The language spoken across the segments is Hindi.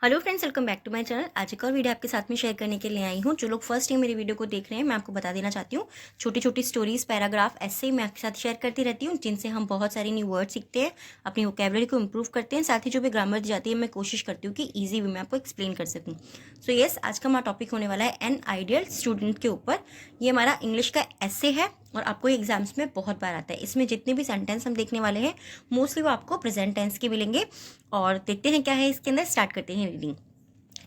Hello friends, welcome back to my channel. आज एक और वीडियो आपके साथ में शेयर करने के लिए आई हूँ। जो लोग फर्स्ट टाइम मेरी वीडियो को देख रहे हैं, मैं आपको बता देना चाहती हूँ, छोटी छोटी स्टोरीज, पैराग्राफ ऐसे मैं आपके साथ शेयर करती रहती हूँ, जिनसे हम बहुत सारे न्यू वर्ड सीखते हैं, अपनी वोकैबुलरी को इंप्रूव करते हैं। साथ ही जो भी ग्रामर दी जाती है, मैं कोशिश करती हूँ कि ईजी वे में आपको एक्सप्लेन कर सकूँ। सो येस, आज का हमारा टॉपिक होने वाला है एन आइडियल स्टूडेंट के ऊपर। ये हमारा इंग्लिश का एसे है और आपको एग्जाम्स में बहुत बार आता है। इसमें जितने भी सेंटेंस हम देखने वाले हैं, मोस्टली वो आपको प्रेजेंट टेंस के मिलेंगे। और देखते हैं क्या है इसके अंदर, स्टार्ट करते हैं reading.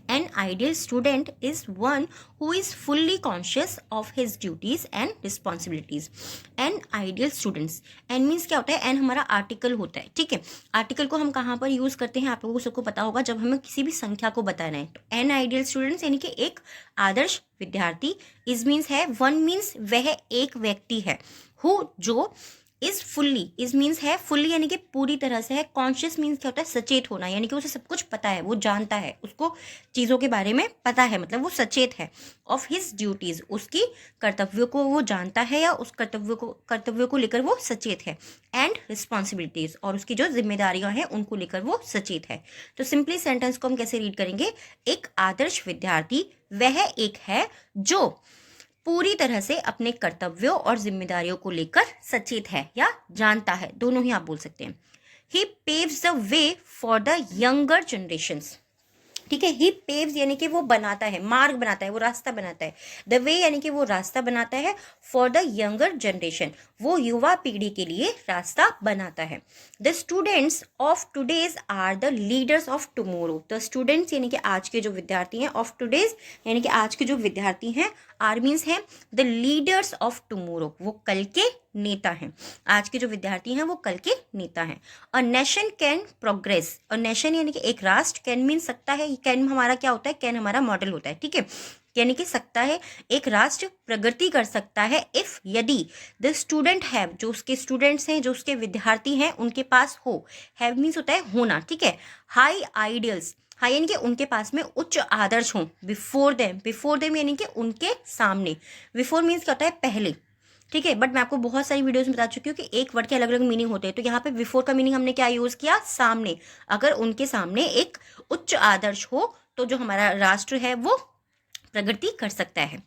An ideal student is one who is fully conscious of his duties and responsibilities. An ideal students, N means क्या होता है? N हमारा आर्टिकल होता है, ठीक है। आर्टिकल को हम कहाँ पर यूज करते हैं, आप लोगों को सबको पता होगा, जब हमें किसी भी संख्या को बताना है। तो एन आइडियल स्टूडेंट्स यानी कि एक आदर्श विद्यार्थी। इज मीन्स है, वन मीन्स वह एक व्यक्ति है, हु जो इज फुल्ली, इज मीन्स है फुल्ली यानी कि पूरी तरह से है। कॉन्शियस मीन्स क्या होता है? सचेत होना, यानी कि उसे सब कुछ पता है, वो जानता है, उसको चीज़ों के बारे में पता है, मतलब वो सचेत है। ऑफ हिज ड्यूटीज, उसकी कर्तव्यों को वो जानता है या उस कर्तव्यों को लेकर वो सचेत है। एंड रिस्पॉन्सिबिलिटीज, और उसकी जो जिम्मेदारियां हैं उनको लेकर वो सचेत है। तो सिंपली सेंटेंस को हम कैसे रीड करेंगे? एक आदर्श विद्यार्थी वह एक है जो पूरी तरह से अपने कर्तव्यों और जिम्मेदारियों को लेकर सचेत है या जानता है, दोनों ही आप बोल सकते हैं। He paves the way for the younger generations, ठीक है। ही पेव्स यानी कि वो बनाता है, मार्ग बनाता है, वो रास्ता बनाता है। द वे यानी कि वो रास्ता बनाता है। फॉर द यंगर जनरेशन, वो युवा पीढ़ी के लिए रास्ता बनाता है। The students of today's are the leaders of tomorrow. The students यानी कि आज के जो विद्यार्थी हैं, ऑफ टुडेज यानी कि आज के जो विद्यार्थी हैं, आर मीन्स है द लीडर्स ऑफ टुमोरो, वो कल के नेता हैं। आज के जो विद्यार्थी हैं वो कल के नेता हैं। A nation can progress, a nation यानी कि एक राष्ट्र, कैन मीन सकता है, कैन हमारा क्या होता है? कैन हमारा मॉडल होता है, ठीक है। यानी कि सकता है, एक राष्ट्र प्रगति कर सकता है इफ, यदि द स्टूडेंट हैव, जो उसके स्टूडेंट्स हैं, जो उसके विद्यार्थी हैं, उनके पास हो। हैव मीन्स होता है होना, ठीक है। हाई आइडियल्स, हाई यानी कि उनके पास में उच्च आदर्श हों। बिफोर देम यानी कि उनके सामने। बिफोर मीन्स क्या होता है? पहले, ठीक है। बट मैं आपको बहुत सारी वीडियोस में बता चुकी हूँ कि एक वर्ड के अलग अलग मीनिंग होते हैं। तो यहाँ पे बिफोर का मीनिंग हमने क्या यूज किया? सामने। अगर उनके सामने एक उच्च आदर्श हो तो जो हमारा राष्ट्र है वो प्रगति कर सकता है।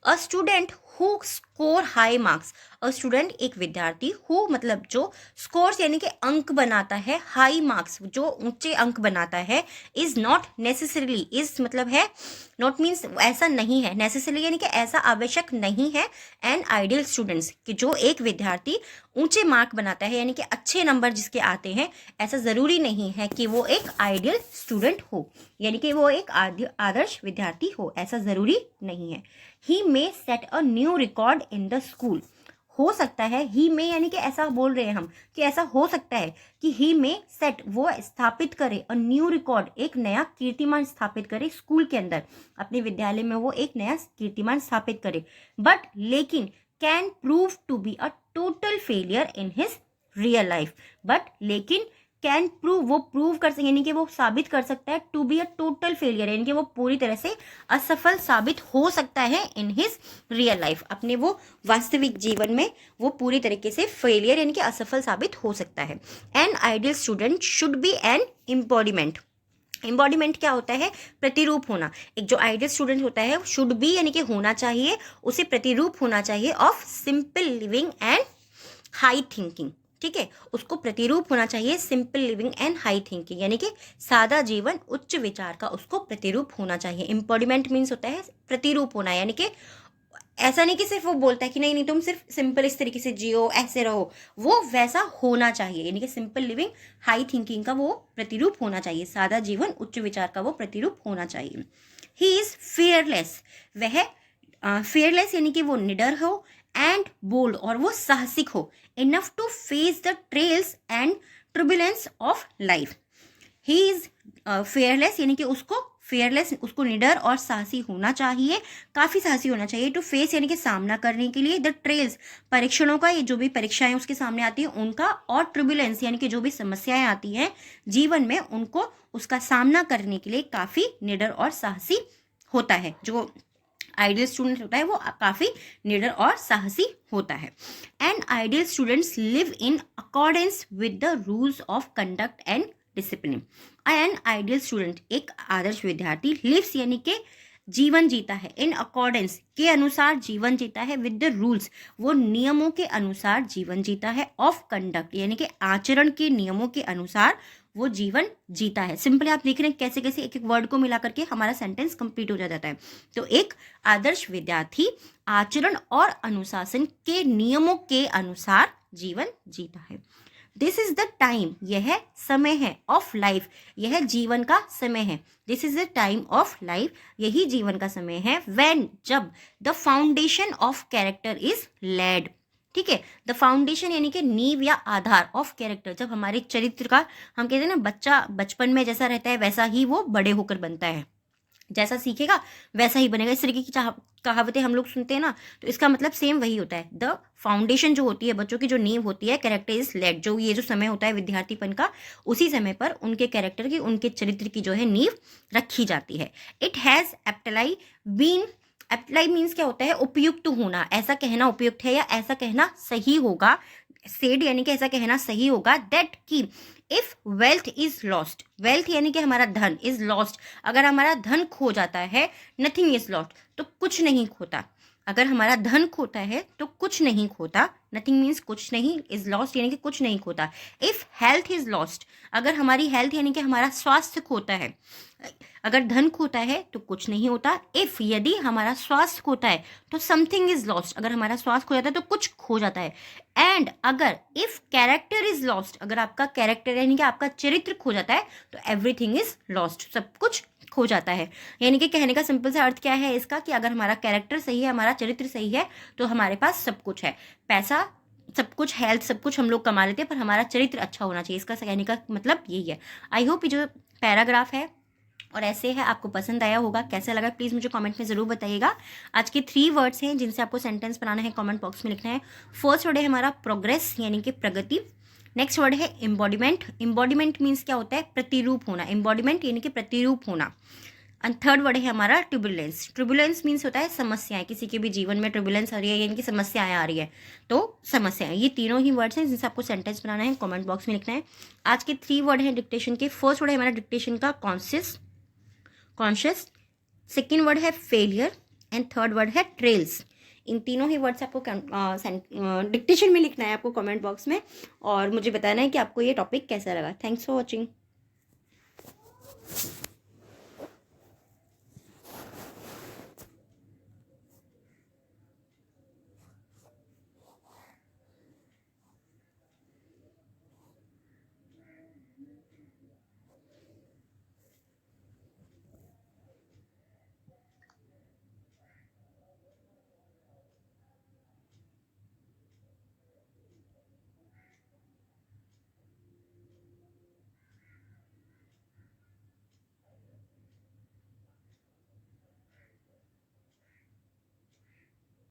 A student who score high marks, a student एक विद्यार्थी, हु मतलब जो, स्कोर्स यानी कि अंक बनाता है, हाई मार्क्स जो ऊंचे अंक बनाता है, इज नॉट नेसेसरीली, इज मतलब है, नॉट मीन्स ऐसा नहीं है, नेसेसरी यानी कि ऐसा आवश्यक नहीं है। एन आइडियल स्टूडेंट्स, कि जो एक विद्यार्थी ऊंचे मार्क बनाता है यानी कि अच्छे नंबर जिसके आते हैं, ऐसा जरूरी नहीं है कि वो एक आइडियल स्टूडेंट हो, यानी कि वो एक आदर्श विद्यार्थी हो, ऐसा जरूरी नहीं है। He may set a new record in the school, हो सकता है, ही में यानी कि ऐसा बोल रहे हैं हम कि ऐसा हो सकता है कि ही में सेट, वो स्थापित करे, अ न्यू रिकॉर्ड, एक नया कीर्तिमान स्थापित करे स्कूल के अंदर, अपने विद्यालय में वो एक नया कीर्तिमान स्थापित करे। बट लेकिन can prove to be a total failure in his real life. But लेकिन कैन प्रूव, वो प्रूव कर सकते, यानी कि वो साबित कर सकता है, to be a total failure यानी कि वो पूरी तरह से असफल साबित हो सकता है इन हिज रियल लाइफ, अपने वो वास्तविक जीवन में वो पूरी तरीके से फेलियर यानी कि असफल साबित हो सकता है। An ideal student should be an embodiment. Embodiment क्या होता है? प्रतिरूप होना। एक जो आइडियल स्टूडेंट होता है, शुड बी यानी कि होना चाहिए, उसे प्रतिरूप होना चाहिए of simple living and high thinking, ठीक है। उसको प्रतिरूप होना चाहिए simple living and high thinking, यानी कि सादा जीवन, उच्च विचार का उसको प्रतिरूप होना चाहिए। एम्बॉडीमेंट मीन्स होता है प्रतिरूप होना, यानी कि ऐसा नहीं कि सिर्फ वो बोलता है कि नहीं नहीं तुम सिर्फ सिंपल इस तरीके से जियो, ऐसे रहो, वो वैसा होना चाहिए, यानी कि सिंपल लिविंग हाई थिंकिंग का वो प्रतिरूप होना चाहिए, सादा जीवन उच्च विचार का वो प्रतिरूप होना चाहिए। ही इज फियरलेस, वह फियरलेस यानी कि वो निडर हो, एंड बोल्ड और वो साहसिक हो, enough to face the trails and turbulence of life. He is fearless यानी कि उसको फेयरलेस, उसको निडर और साहसी होना चाहिए, काफ़ी साहसी होना चाहिए। टू फेस यानी कि सामना करने के लिए, द ट्रेल्स परीक्षणों का, ये जो भी परीक्षाएं उसके सामने आती हैं उनका, और ट्रिब्यूलेंस यानी कि जो भी समस्याएं आती हैं जीवन में उनको, उसका सामना करने के लिए काफ़ी निडर और साहसी होता है। जो आइडियल स्टूडेंट होता है वो काफ़ी निडर और साहसी होता है। And ideal students live in accordance with the rules of conduct and discipline. An ideal student, एक आदर्श विद्यार्थी, लिव्स यानी कि जीवन जीता है, इन अकॉर्डेंस के अनुसार जीवन जीता है, विद द रूल्स वो नियमों के अनुसार जीवन जीता है, ऑफ कंडक्ट यानी कि आचरण के नियमों के अनुसार वो जीवन जीता है। सिंपली आप देख रहे हैं कैसे कैसे एक एक वर्ड को मिला करके हमारा सेंटेंस कंप्लीट हो जाता है। तो एक आदर्श विद्यार्थी आचरण और अनुशासन के नियमों के अनुसार जीवन जीता है। दिस इज द टाइम, यह समय है, ऑफ लाइफ, यह जीवन का समय है। This is the time of life, यही जीवन का समय है। व्हेन, जब, the foundation of character is laid, ठीक है। द फाउंडेशन यानी कि नींव या आधार ऑफ कैरेक्टर, जब हमारे चरित्र का, हम कहते हैं ना बच्चा बचपन में जैसा रहता है वैसा ही वो बड़े होकर बनता है, जैसा सीखेगा वैसा ही बनेगा। इस तरीके की कहावतें हम लोग सुनते हैं ना, तो इसका मतलब सेम वही होता है। द फाउंडेशन जो होती है, बच्चों की जो नींव होती है, कैरेक्टर इज लेड, जो ये जो समय होता है विद्यार्थीपन का, उसी समय पर उनके कैरेक्टर की, उनके चरित्र की जो है नींव रखी जाती है। इट हैज़ एप्टलाई बीन, एप्टलाई मीन्स क्या होता है, उपयुक्त होना, ऐसा कहना उपयुक्त है या ऐसा कहना सही होगा। सेड यानी कि ऐसा कहना सही होगा। दैट की if wealth is lost, wealth यानी कि हमारा धन, इज लॉस्ट, अगर हमारा धन खो जाता है, नथिंग इज लॉस्ट, तो कुछ नहीं खोता। अगर हमारा धन खोता है तो कुछ नहीं खोता, नथिंग मीन्स कुछ नहीं, इज लॉस्ट यानी कि कुछ नहीं खोता। इफ हेल्थ इज लॉस्ट, अगर हमारी हेल्थ यानी कि हमारा स्वास्थ्य खोता है, अगर धन खोता है तो कुछ नहीं होता। इफ, यदि हमारा स्वास्थ्य खोता है तो समथिंग इज लॉस्ट, अगर हमारा स्वास्थ्य खो जाता है तो कुछ खो जाता है। एंड अगर इफ कैरेक्टर इज लॉस्ट, अगर आपका कैरेक्टर यानी कि आपका चरित्र खो जाता है तो एवरीथिंग इज लॉस्ट, सब कुछ खो जाता है। यानी कि कहने का सिंपल सा अर्थ क्या है इसका, कि अगर हमारा कैरेक्टर सही है, हमारा चरित्र सही है, तो हमारे पास सब कुछ है, पैसा, सब कुछ, हेल्थ, सब कुछ हम लोग कमा लेते हैं, पर हमारा चरित्र अच्छा होना चाहिए। इसका कहने का मतलब यही है। आई होप ये जो पैराग्राफ है और ऐसे है आपको पसंद आया होगा। कैसा लगा प्लीज़ मुझे कमेंट में ज़रूर बताइएगा। आज के 3 वर्ड्स हैं जिनसे आपको सेंटेंस बनाना है, कमेंट बॉक्स में लिखना है। फर्स्ट वर्ड है हमारा प्रोग्रेस यानी कि प्रगति। नेक्स्ट वर्ड है एम्बॉडीमेंट, एम्बॉडीमेंट मीन्स क्या होता है, प्रतिरूप होना, एम्बॉडीमेंट यानी कि प्रतिरूप होना। एंड थर्ड वर्ड है हमारा ट्रिब्यूलेंस, ट्रिब्यूलेंस मीन्स होता है समस्याएं, किसी के भी जीवन में ट्रिब्यूलेंस आ रही है यानी कि समस्याएं आ रही है, तो समस्याएं। ये तीनों ही वर्ड्स हैं जिनसे आपको सेंटेंस बनाना है, कमेंट बॉक्स में लिखना है। आज के 3 वर्ड हैं डिक्टेशन के। फर्स्ट वर्ड है हमारा डिक्टेशन का कॉन्शियस, सेकेंड वर्ड है फेलियर एंड थर्ड वर्ड है ट्रेल्स। इन तीनों ही वर्ड्स आपको डिक्टेशन में लिखना है आपको कमेंट बॉक्स में, और मुझे बताना है कि आपको ये टॉपिक कैसा लगा। Thanks for watching.